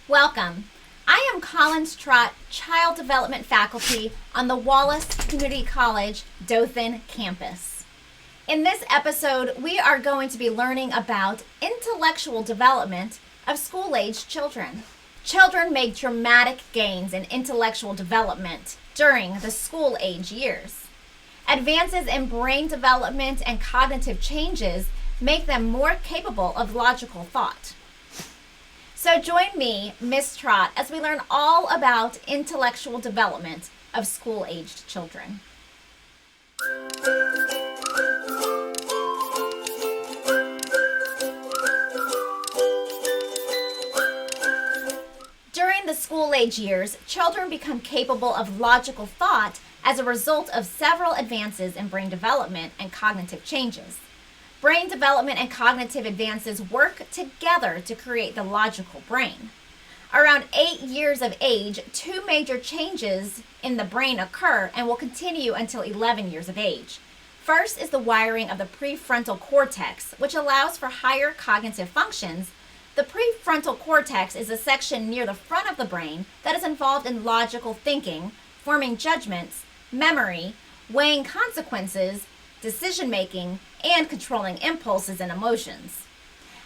Welcome. I am Collins Trott, Child Development Faculty on the Wallace Community College, Dothan campus. In this episode, we are going to be learning about intellectual development of school-aged children. Children make dramatic gains in intellectual development during the school-age years. Advances in brain development and cognitive changes make them more capable of logical thought. So join me, Miss Trott, as we learn all about intellectual development of school-aged children. During the school-age years, children become capable of logical thought as a result of several advances in brain development and cognitive changes. Brain development and cognitive advances work together to create the logical brain. Around 8 years of age, two major changes in the brain occur and will continue until 11 years of age. First is the wiring of the prefrontal cortex, which allows for higher cognitive functions. The prefrontal cortex is a section near the front of the brain that is involved in logical thinking, forming judgments, memory, weighing consequences, decision-making, and controlling impulses and emotions.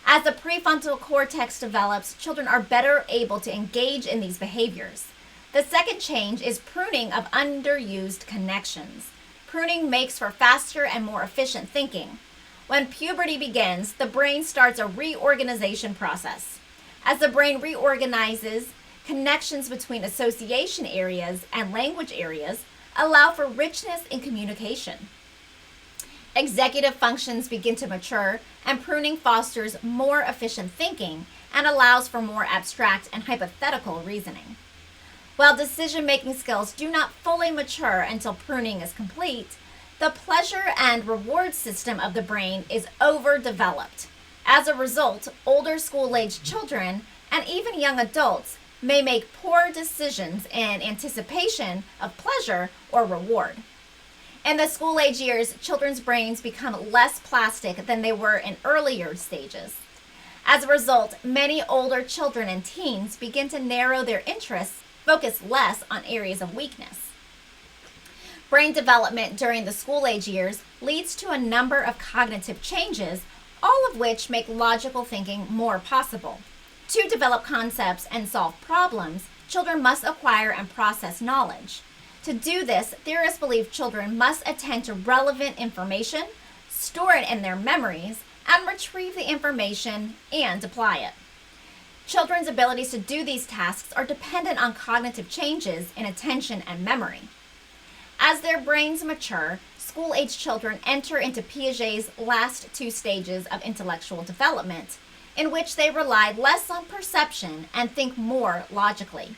As the prefrontal cortex develops, children are better able to engage in these behaviors. The second change is pruning of underused connections. Pruning makes for faster and more efficient thinking. When puberty begins, the brain starts a reorganization process. As the brain reorganizes, connections between association areas and language areas allow for richness in communication. Executive functions begin to mature, and pruning fosters more efficient thinking and allows for more abstract and hypothetical reasoning. While decision-making skills do not fully mature until pruning is complete, the pleasure and reward system of the brain is overdeveloped. As a result, older school-aged children and even young adults may make poor decisions in anticipation of pleasure or reward. In the school-age years, children's brains become less plastic than they were in earlier stages. As a result, many older children and teens begin to narrow their interests, focus less on areas of weakness. Brain development during the school-age years leads to a number of cognitive changes, all of which make logical thinking more possible. To develop concepts and solve problems, children must acquire and process knowledge. To do this, theorists believe children must attend to relevant information, store it in their memories, and retrieve the information and apply it. Children's abilities to do these tasks are dependent on cognitive changes in attention and memory. As their brains mature, school-age children enter into Piaget's last two stages of intellectual development, in which they rely less on perception and think more logically.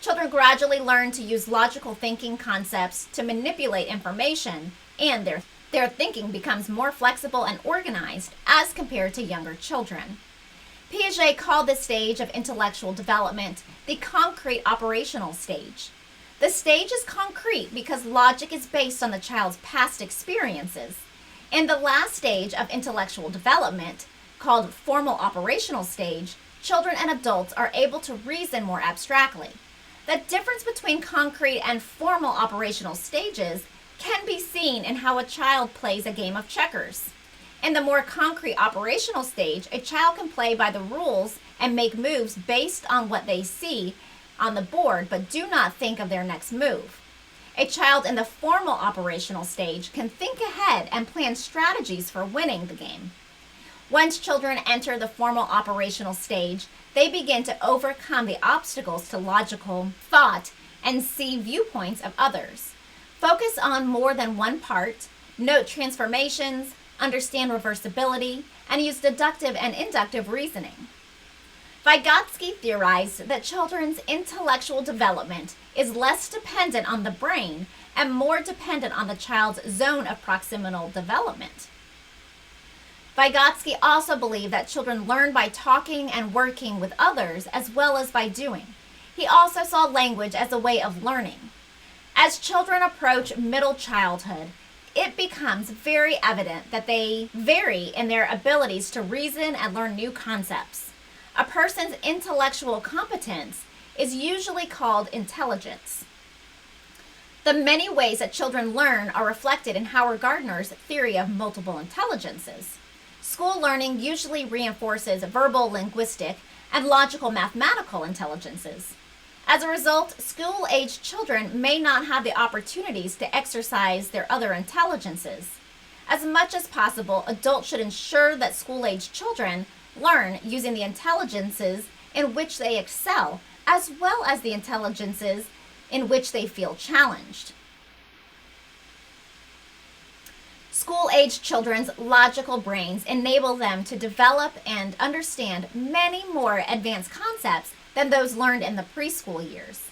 Children gradually learn to use logical thinking concepts to manipulate information, and their thinking becomes more flexible and organized as compared to younger children. Piaget called this stage of intellectual development the concrete operational stage. The stage is concrete because logic is based on the child's past experiences. In the last stage of intellectual development, called formal operational stage, children and adults are able to reason more abstractly. The difference between concrete and formal operational stages can be seen in how a child plays a game of checkers. In the more concrete operational stage, a child can play by the rules and make moves based on what they see on the board, but do not think of their next move. A child in the formal operational stage can think ahead and plan strategies for winning the game. Once children enter the formal operational stage, they begin to overcome the obstacles to logical thought and see viewpoints of others. Focus on more than one part, note transformations, understand reversibility, and use deductive and inductive reasoning. Vygotsky theorized that children's intellectual development is less dependent on the brain and more dependent on the child's zone of proximal development. Vygotsky also believed that children learn by talking and working with others as well as by doing. He also saw language as a way of learning. As children approach middle childhood, it becomes very evident that they vary in their abilities to reason and learn new concepts. A person's intellectual competence is usually called intelligence. The many ways that children learn are reflected in Howard Gardner's theory of multiple intelligences. School learning usually reinforces verbal, linguistic, and logical mathematical intelligences. As a result, school-aged children may not have the opportunities to exercise their other intelligences. As much as possible, adults should ensure that school-aged children learn using the intelligences in which they excel, as well as the intelligences in which they feel challenged. School-aged children's logical brains enable them to develop and understand many more advanced concepts than those learned in the preschool years.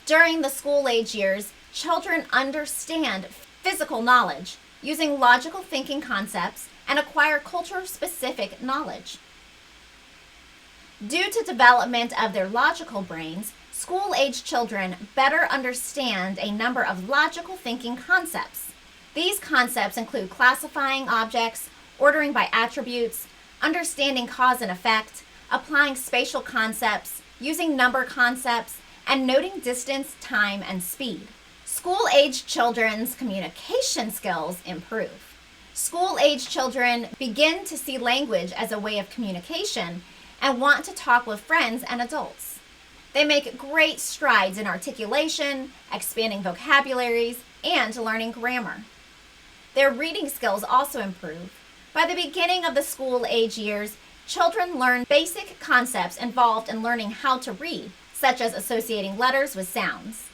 During the school-age years, children understand physical knowledge using logical thinking concepts and acquire culture-specific knowledge. Due to development of their logical brains, school-age children better understand a number of logical thinking concepts. These concepts include classifying objects, ordering by attributes, understanding cause and effect, applying spatial concepts, using number concepts, and noting distance, time, and speed. School-age children's communication skills improve. School-age children begin to see language as a way of communication and want to talk with friends and adults. They make great strides in articulation, expanding vocabularies, and learning grammar. Their reading skills also improve. By the beginning of the school-age years, children learn basic concepts involved in learning how to read, such as associating letters with sounds.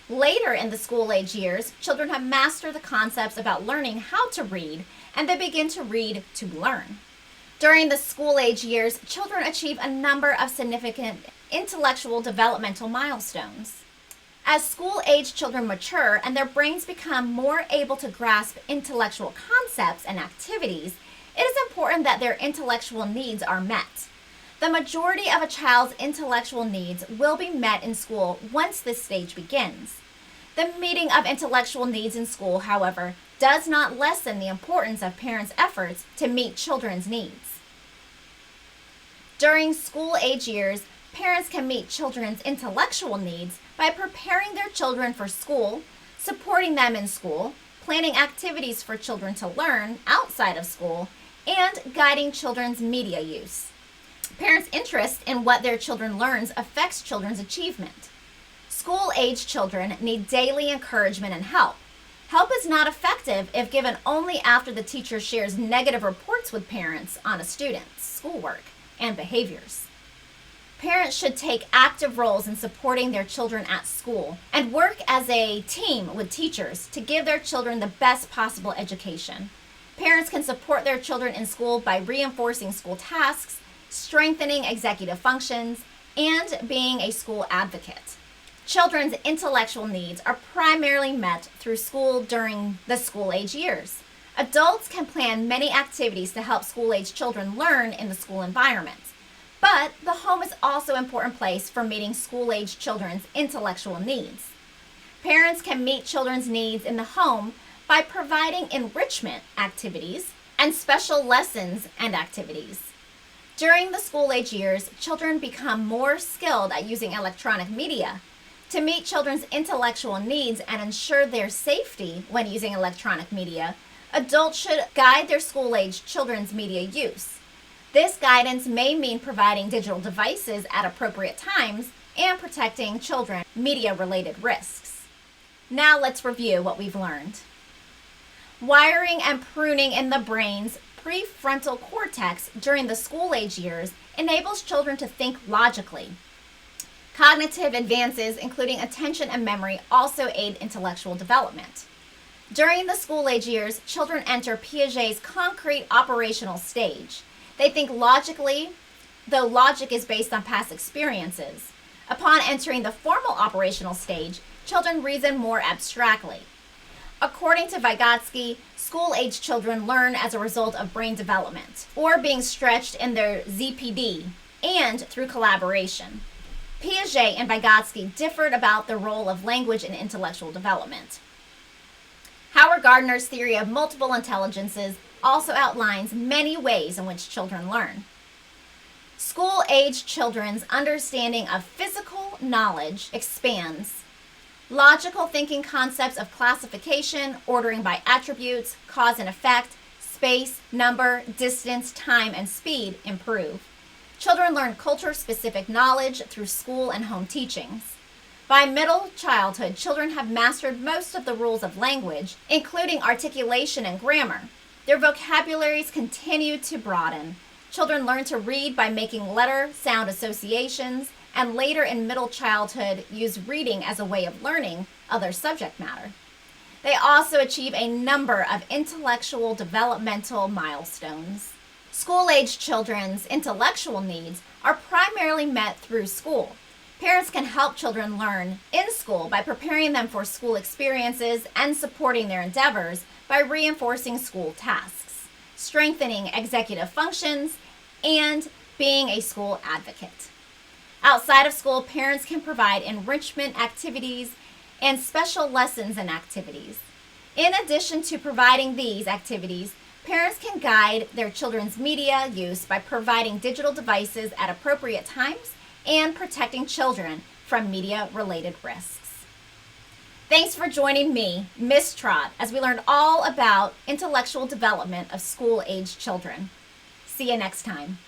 Later in the school-age years, children have mastered the concepts about learning how to read, and they begin to read to learn. During the school-age years, children achieve a number of significant intellectual developmental milestones. As school-age children mature and their brains become more able to grasp intellectual concepts and activities, it is important that their intellectual needs are met. The majority of a child's intellectual needs will be met in school once this stage begins. The meeting of intellectual needs in school, however, does not lessen the importance of parents' efforts to meet children's needs. During school-age years, parents can meet children's intellectual needs by preparing their children for school, supporting them in school, planning activities for children to learn outside of school, and guiding children's media use. Parents' interest in what their children learns affects children's achievement. School-age children need daily encouragement and help. Help is not effective if given only after the teacher shares negative reports with parents on a student's schoolwork and behaviors. Parents should take active roles in supporting their children at school and work as a team with teachers to give their children the best possible education. Parents can support their children in school by reinforcing school tasks, strengthening executive functions, and being a school advocate. Children's intellectual needs are primarily met through school during the school-age years. Adults can plan many activities to help school-age children learn in the school environment. But the home is also an important place for meeting school-age children's intellectual needs. Parents can meet children's needs in the home by providing enrichment activities and special lessons and activities. During the school-age years, children become more skilled at using electronic media. To meet children's intellectual needs and ensure their safety when using electronic media, adults should guide their school-age children's media use. This guidance may mean providing digital devices at appropriate times and protecting children from media-related risks. Now let's review what we've learned. Wiring and pruning in the brain's prefrontal cortex during the school-age years enables children to think logically. Cognitive advances, including attention and memory, also aid intellectual development. During the school-age years, children enter Piaget's concrete operational stage. They think logically, though logic is based on past experiences. Upon entering the formal operational stage, children reason more abstractly. According to Vygotsky, school-age children learn as a result of brain development, or being stretched in their ZPD, and through collaboration. Piaget and Vygotsky differed about the role of language in intellectual development. Howard Gardner's theory of multiple intelligences also outlines many ways in which children learn. School-age children's understanding of physical knowledge expands. Logical thinking concepts of classification, ordering by attributes, cause and effect, space, number, distance, time, and speed improve. Children learn culture-specific knowledge through school and home teachings. By middle childhood, children have mastered most of the rules of language, including articulation and grammar. Their vocabularies continue to broaden. Children learn to read by making letter-sound associations, and later in middle childhood use reading as a way of learning other subject matter. They also achieve a number of intellectual developmental milestones. School-age children's intellectual needs are primarily met through school. Parents can help children learn in school by preparing them for school experiences and supporting their endeavors by reinforcing school tasks, strengthening executive functions, and being a school advocate. Outside of school, parents can provide enrichment activities and special lessons and activities. In addition to providing these activities, parents can guide their children's media use by providing digital devices at appropriate times and protecting children from media-related risks. Thanks for joining me, Miss Trott, as we learned all about intellectual development of school-aged children. See you next time.